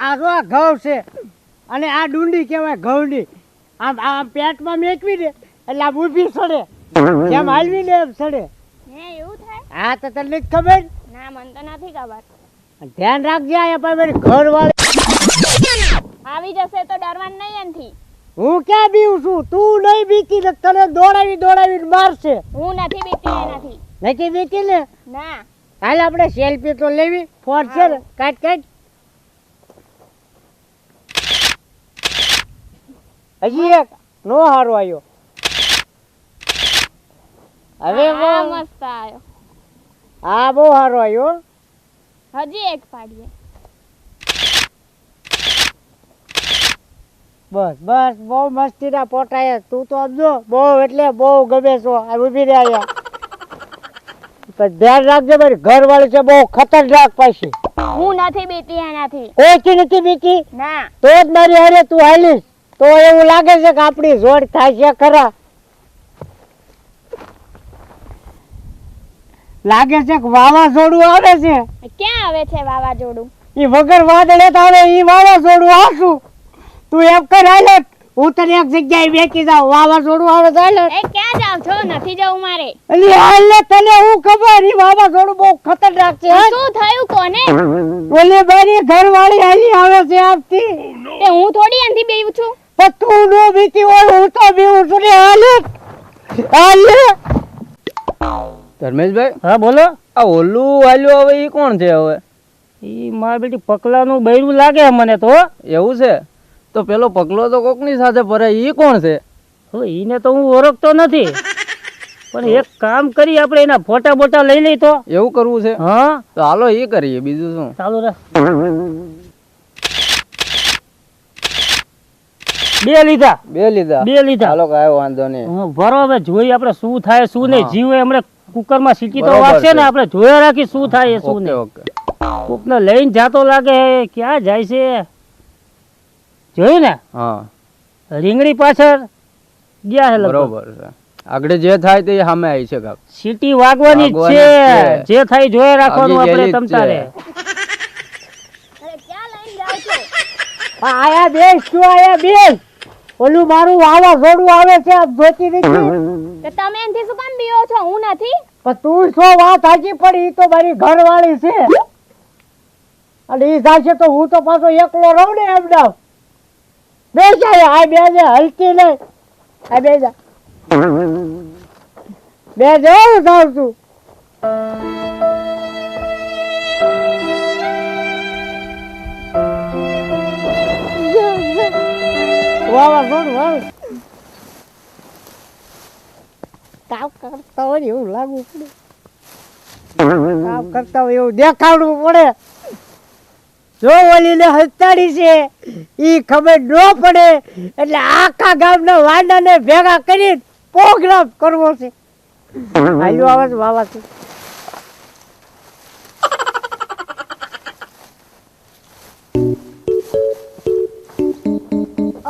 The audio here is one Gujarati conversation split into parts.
આ જો આ ઘઉં છે અને આ ડુંડી કહેવાય ઘઉંની. આમ પેટમાં મેકવી દે એટલે આમ ઊભી સડે, જેમ હાલવી ને એમ સડે. હે એવું થાય? હા તો તને નથી ખબર? ના મને તો નથી ખબર. ધ્યાન રાખજે અહીંયા પણ મારી ઘર વાળી આવી જશે તો ડરવાનું નહીં એનથી. હું ક્યાં બીવું છું? તું નહીં બીતી ને તને દોડાવી મારશે. હું નથી બીતી એનાથી. નથી બીતી ને? ના. હાલ આપણે સેલ્ફી તો લેવી. ફોન છે ને? કાઢ. હજી એક નો હારો આવ્યો. હવે આ મસ્ત આવ્યો. હા બહુ હારો આવ્યો. હજી એક પાડીએ. બસ બહુ મસ્તી ના પોટાય. તું તો સમજો બહુ એટલે બહુ ગમે છો. આ ઉભી રહ્યા પણ ધ્યાન રાખજે, મારી ઘર વાળી છે બહુ ખતરનાક પાછી. હું નથી બીતી એનાથી. કોઈ નથી બીતી? ના. તો જ મારી હારે તું હાલીશ તો એવું લાગે છે કે આપણી જોડ થાય છે ખરા. લાગે છે કે વાવાઝોડું આવે છે. ક્યાં આવે છે વાવાઝોડું? એ વગર વાદળે તો આવે એ વાવાઝોડું આવશું. તું એમ કર હાલે હું તને એક જગ્યાએ બેકી જાઉં. વાવાઝોડું આવે તો હાલે. એ ક્યાં જાવ છો? નથી જવું મારે. અલી હાલે તને હું ખબર એ વાવાઝોડું બહુ ખતરનાક છે. શું થયું કોને? ઓલી મારી ઘરવાળી હાલી આવે છે આપતી. તે હું થોડી એનથી બેવું છું. પણ તું નો બીતી હોય હું તો બીવું છું ને. હાલે ધર્મેશભાઈ. હા બોલો. આ ઓલું હાલ્યું હવે ઈ કોણ છે? હવે ઈ મારા બેટી પકલાનું બૈરું લાગે મને તો. એવું છે? તો પેલો પગલો તો કોકની સાથે ફરે, ઈ કોણ છે? હવે ઈને તો હું ઓળખતો નથી પણ એક કામ કરી આપણે એના ફોટા બોટા લઈ લઈ તો. એવું કરવું છે? હા તો હાલો ઈ કરીએ, બીજું શું. ચાલુ રાખ. બે લીધા. હાલો કાંઈ વાંધો નહીં. બરોબર જોઈએ આપણે શું થાય શું નહીં. જીવે હમણાં કુકરમાં સીટી તો વાગશે ને, આપણે જોયા રાખી શું થાય શું નહીં. ઓકે. કોક ને લઈને જાતો લાગે. ક્યાં જાય છે જોયું ને? હા રીંગણી પાછળ ગયા છે લગભગ. બરોબર છે. આગળ જે થાય તે સામે આવી છે કાક. સીટી વાગવાની જ છે. જે થાય જોયા રાખવાનું આપણે તમતારે. અરે ક્યાં લઈને જાવ છો? આયા બેસ શું આયા બેસ. ઓલું મારું વાવાઝોડું આવે છે આપ જોતી નથી. તો તમે એનથી શું કામ બીવો છો? હું નથી. પણ તું શું વાત સાચી પડી. ઈ તો મારી ઘરવાળી છે અને ઈ જાશે તો હું તો પાછો એકલો રહું ને એમના. બેસ આ બે જે હલતી નહીં. આ બે જા બે જવું જાઉં છું. વાવાઝોડું આવે. કામ કરતા હોય એવું લાગવું પડે. કામ કરતા હોય એવું દેખાડવું પડે. જો ઓલીને હસ્તાડી છે ઈ ખબર ન પડે એટલે આખા ગામના વાંડાને ભેગા કરી પ્રોગ્રામ કરવો છે. હાલ્યો આવે છે વાવાઝોડું.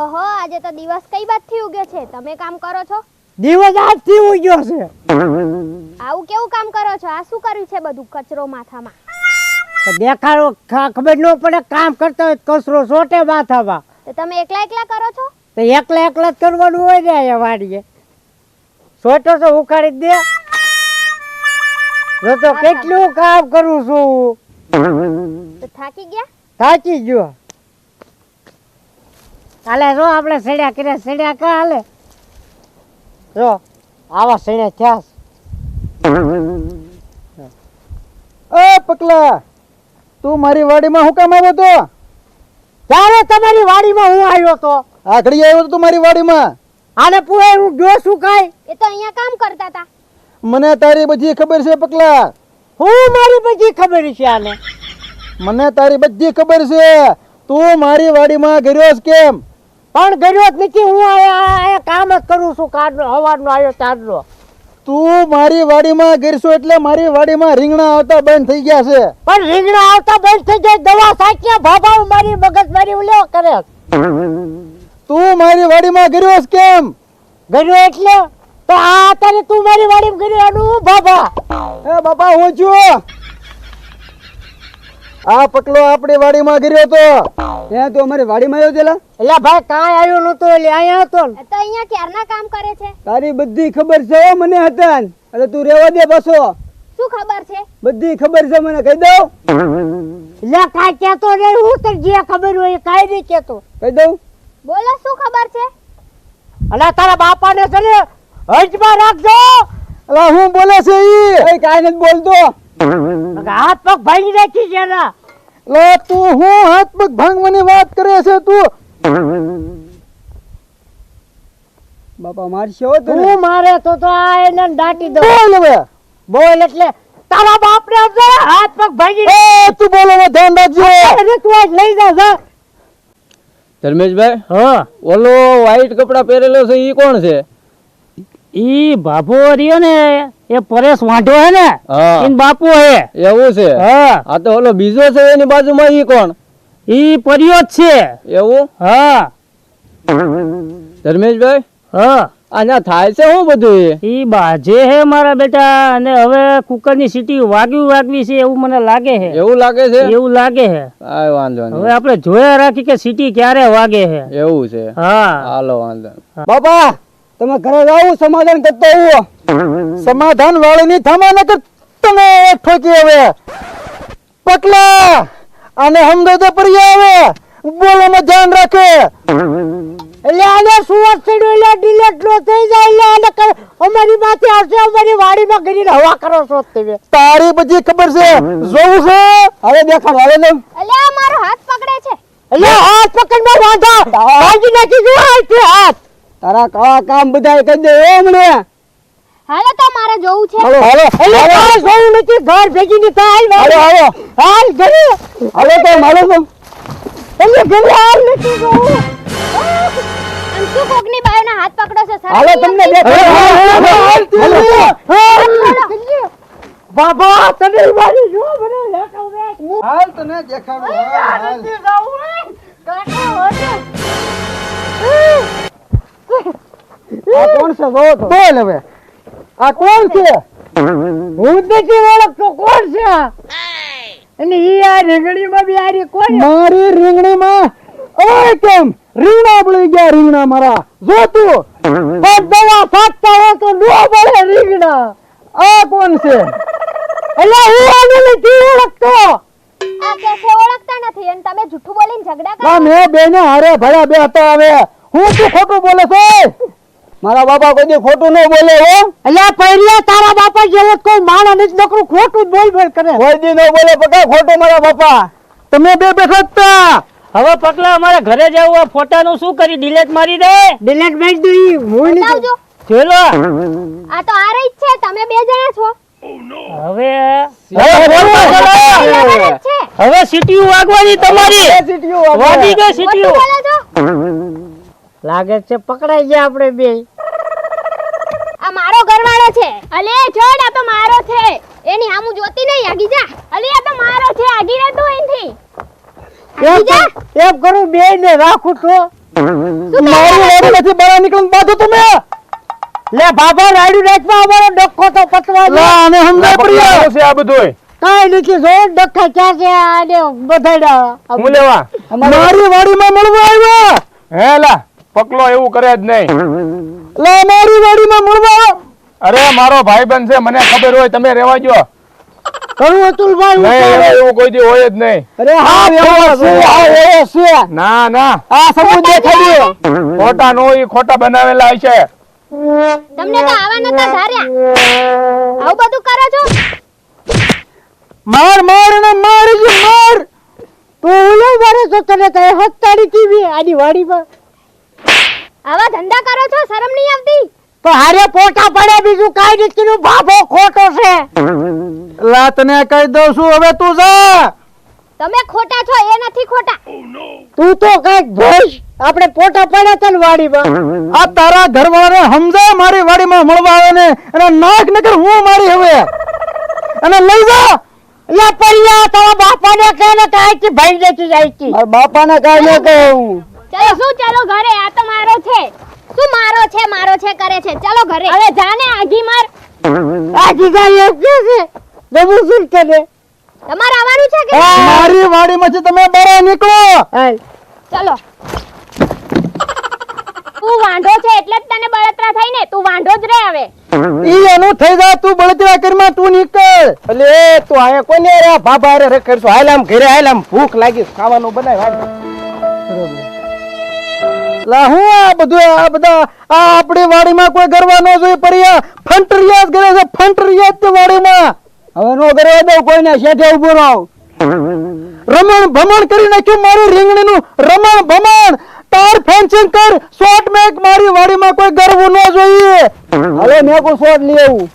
ઓહો આજે તો દિવસ કઈ બાજુથી ઉગ્યો છે? તમે કામ કરો છો? દિવસ આજથી ઉગ્યો છે. આવું કેવું કામ કરો છો? આ શું કર્યું છે બધું કચરો માથામાં? દેખાડો ખબર ન પડે. કામ કરતા હોય કચરો સોટે માથામાં. તો તમે એકલા કરો છો? તો એકલા જ કરવાનું હોય ને અહીંયા વાડીએ. સોટો તો ઉખાડી દે. જો તો કેટલું કામ કરું છું. તો થાકી ગયા? થાકી ગયો. હાલે જો આપણે સડ્યા કર્યા. સડ્યા કા હાલે જો આવા સડ્યા થયા. એ પકલા, તું મારી વાડીમાં હું કામ આવ્યો તો? ત્યારે તમારી વાડીમાં હું આવ્યો તો. આ ઘડી આવ્યો તો તું મારી વાડીમાં? આને પૂરે હું જો શું કાય. એ તો અહીંયા કામ કરતા હતા. મને તારી બધી ખબર છે પકલા. હું મારી બધી ખબર છે આને. મને તારી બધી ખબર છે. તું મારી વાડીમાં ગયો કેમ? પણ ગયો જ નથી. હું આયા કામ જ કરું છું. કારનો હવારનો આવ્યો તારનો. તું મારી વાડીમાં ગરશો એટલે મારી વાડીમાં રીંગણા આવતા બંધ થઈ ગયા છે. પણ રીંગણા આવતા બંધ થઈ જાય. દવા સાચ્યા ભાભાઓ મારી મગજ મારી ઉલ્યો કરે. તું મારી વાડીમાં ગયો કેમ? ગયો એટલે તો આ અત્યારે તું મારી વાડીમાં ગયો એનું હું ભાભા. એ બાપા હું છું. આ પકલો આપણી વાડીમાં ગીર્યો તો ત્યાં તું અમારી વાડીમાં આવ્યો તેલા એટલે ભાઈ કાંઈ આવ્યો નતો એટલે અહીંયા હતો ને. તો અહીંયા ક્યારના કામ કરે છે? તારી બધી ખબર છે હો મને હતા એટલે તું રેવા દે પાછો શું ખબર છે? બધી ખબર છે મને કહી દઉં એટલે કાંઈ કહેતો નહીં, હું તને જે ખબર હોય એ કાંઈ નહીં કહેતો. કહી દઉં બોલો શું ખબર છે? અને તારા બાપાને છે ને હજમાં રાખજો. અલા હું બોલે છે ઈ કાંઈ નથી બોલતો હાથ પગ ભાંગી નાખી છે એના. લે તું હું હાથ પગ ભાંગવાની વાત કરે છે તું બાપા મારશે હો તને તું મારે તો આ એને દાટી દઉં. બોલ હવે બોલ એટલે તારા બાપને સમજે, હાથ પગ ભાંગી એ તું બોલવામાં ધ્યાન રાખજો અરે તું આજ લઈ જા જા. ધર્મેશભાઈ હા ઓલો વ્હાઈટ કપડા પહેરેલો છે ઈ કોણ છે? ઈ બાપુ રહ્યો ને એ પરેશ વાંઢો હે ને હા ઈન બાપુ હે. એવું છે? હા આ તો ઓલો બીજો છે એની બાજુમાં ઈ કોણ? ઈ પરિયો જ છે. એવું? હા ધર્મેશભાઈ હા આના થાય છે શું બધું એ? ઈ બાજે હે મારા બેટા, અને હવે કુકરની સીટી વાગવી છે એવું મને લાગે છે. એવું લાગે છે? એવું લાગે છે. કાંઈ વાંધો હવે નહીં, આપણે જોયા રાખી કે સીટી ક્યારે વાગે છે. એવું છે? હા હાલો વાંધો નહીં. બાપા તમે ઘરે જાઓ સમાધાન કરતો આવો સમાધાન વાળીની થામા ન કર તમે ઠોકી હવે પકલા આને સમજો તો પડી આવે બોલોમાં ધ્યાન રાખે એટલે આને સુવર ચડ્યો એટલે ડિલેટ નો થઈ જાય એટલે આને અમારી માથે આવશે, અમારી વાડીમાં ગરીને હવા કરો છો તમે. તારી બધી ખબર છે જોવું છે હવે દેખાડ હવે ને અલ્યા આ મારો હાથ પકડે છે. એટલે હાથ પકડમાં વાંધા ભાગી નાખી જો આથી હાથ. તારા કવા કામ બધા કહી દે હમણે હાલો તો મારે જોવું છે. હાલો હાલો એટલે કાંઈ જોયું નથી, ઘર ભેગી ની થાય. હાલો હાલો હાલ ઘરે હાલો તો હાલો તો એટલે ઘરે હાલ નથી જોવું. આમ શું કોકની બાયોના હાથ પકડો છો? શરમ હાલો નહીં તમને આવતી? દેખાડો બાબા તને મારી જો મને લેખો બે હાલ તને દેખાડો હાલ નથી જાવું રે કાકા હોતે. આ કોણ છે જો તો બોલ હવે આ કોણ છે હું જ નથી ઓળખતો કોણ છે આ? અને ઈ આ રીંગણીમાં બી આરી કોણ? મારી રીંગણીમાં ઓય કેમ રીંગણા બળી ગયા રીંગણા મારા જો તું પણ દવા ફાટતા હોય તો નો મળે રીંગણા. આ કોણ છે એટલે હું આને નથી ઓળખતો. આ કે છે ઓળખતા નથી અને તમે જૂઠું બોલીને ઝઘડા કરો. ના મેં બેને હારે ભળ્યા બે હતા હવે હું તું ખોટું બોલે છે મારા બાપા કોઈ દી ખોટું ન બોલે હો એટલે પહેલા તારા બાપા જેવો કોઈ માણસ નથી, નકરું ખોટું બોલ કરે. કોઈ દી ન બોલે પકા ખોટું મારા બાપા તમે બે બેઠા હતા હવે પકલા અમારે ઘરે જવું આ ફોટાનું શું કરી ડિલેટ મારી દે. ડિલેટ મારી દે ઈ હું બતાવજો. ચલો આ તો આ રહી જ છે, તમે બે જણા છો. હવે બરાબર જ છે. હવે સીટીઓ વાગવાની તમારી. વાગી ગઈ સીટીઓ. ખોટું બોલો છો? લાગે છે પકડાઈ ગયા આપણે બે. આ મારો ઘરવાળો છે. અલે છોડ, આ તો મારો છે. એની હામું જોતી નહીં, આગી જા. અલે આ તો મારો છે, આગી રે તું એનથી. આગી જા. એમ કરું બે ને રાખું તો મારી વાડી નથી બહાર નીકળીને બાંધો તમે લે બાબા રાડ્યું નાખવા અમારો ડખો તો પતવા દે. લા આને સમજાય પડી છે આ બધું કાંઈ નથી જો ડખા ક્યાં છે આને બધાડા. હું લેવા મારી વાડીમાં મળવા આવ્યા હે લા પકલો એવું કરે જ નહીં. લા મારી વાડીમાં મળવા અરે મારો ભાઈબંધ છે, મને ખબર હોય, તમે રેવા જો. કરું અતુલભાઈ નહીં એવું કોઈ દી હોય જ નહીં. અરે હા એવો છે આ એવો છે ના ના આ સબૂત દેખાડ્યો ખોટા નો ઈ ખોટા બનાવેલા છે. તમને તો આવા નતા ધાર્યા. આવું બધું કરો છો? માર માર ને મારી જ માર તો ઓલો મારે તો તને કઈ હત્તાડી ટીવી આની વાડીમાં આવા ધંધા કરો છો? શરમ નહીં આવતી? તો હારે પોટા પડે બીજું કાંઈ નથી કર્યું. બાબો ખોટો છે. લા તને કહી દઉં છું હવે તું જા તમે ખોટા છો, એ નથી ખોટા. તું તો કઈક ભોજ આપણે પોટા પડ્યા તને વાડીમાં. આ તારા ઘરવાળાને સમજાય મારી વાડીમાં મળવા આવે ને અને નાક નકર હું મારી હવે અને લઈ જા લે પલ્લા તારા બાપાને કહે ને કાંઈ ભાઈ નથી જાય છે. મારા બાપાને કાઈ ન કહું ચલો શું, ચલો ઘરે. આ તો મારો છે. શું મારો છે કરે છે? ચલો ઘરે. હવે જાને આગી માર. આ જીગા એમ કે છે નવું શું કરે તમારે આવવાનું છે કે મારી વાડીમાંથી તમે બહાર નીકળો. હાલ. ચલો તું વાંઢો છે એટલે જ તને બળતરા થઈ ને તું વાંઢો જ રે હવે ઈ એનું થઈ જાય, તું બળતરા કરીમાં તું નીકળ. અલે તું આયા કોને રે બાબા રે રખડશો? હાલ આમ ઘરે હાલ, આમ ભૂખ લાગી છે, ખાવાનું બનાય. લા હું આ બધું આ બધા આ આપણી વાડીમાં કોઈ ગરવા ન જોઈએ પરિયા ફંટરિયા જ કરે છે, ફંટરિયા જ તે વાડીમાં. હવે નો ઘરે દઉં કોઈને, શેઠે ઉભો રહો. રમણ ભમણ કરી નાખ્યું મારી રીંગણીનું, રમણ ભમણ. તાર ફેન્સિંગ કર, શોર્ટ મેક. મારી વાડીમાં કોઈ ગરવું ન જોઈએ. હવે મેં કોઈ શોટ લઈ આવું.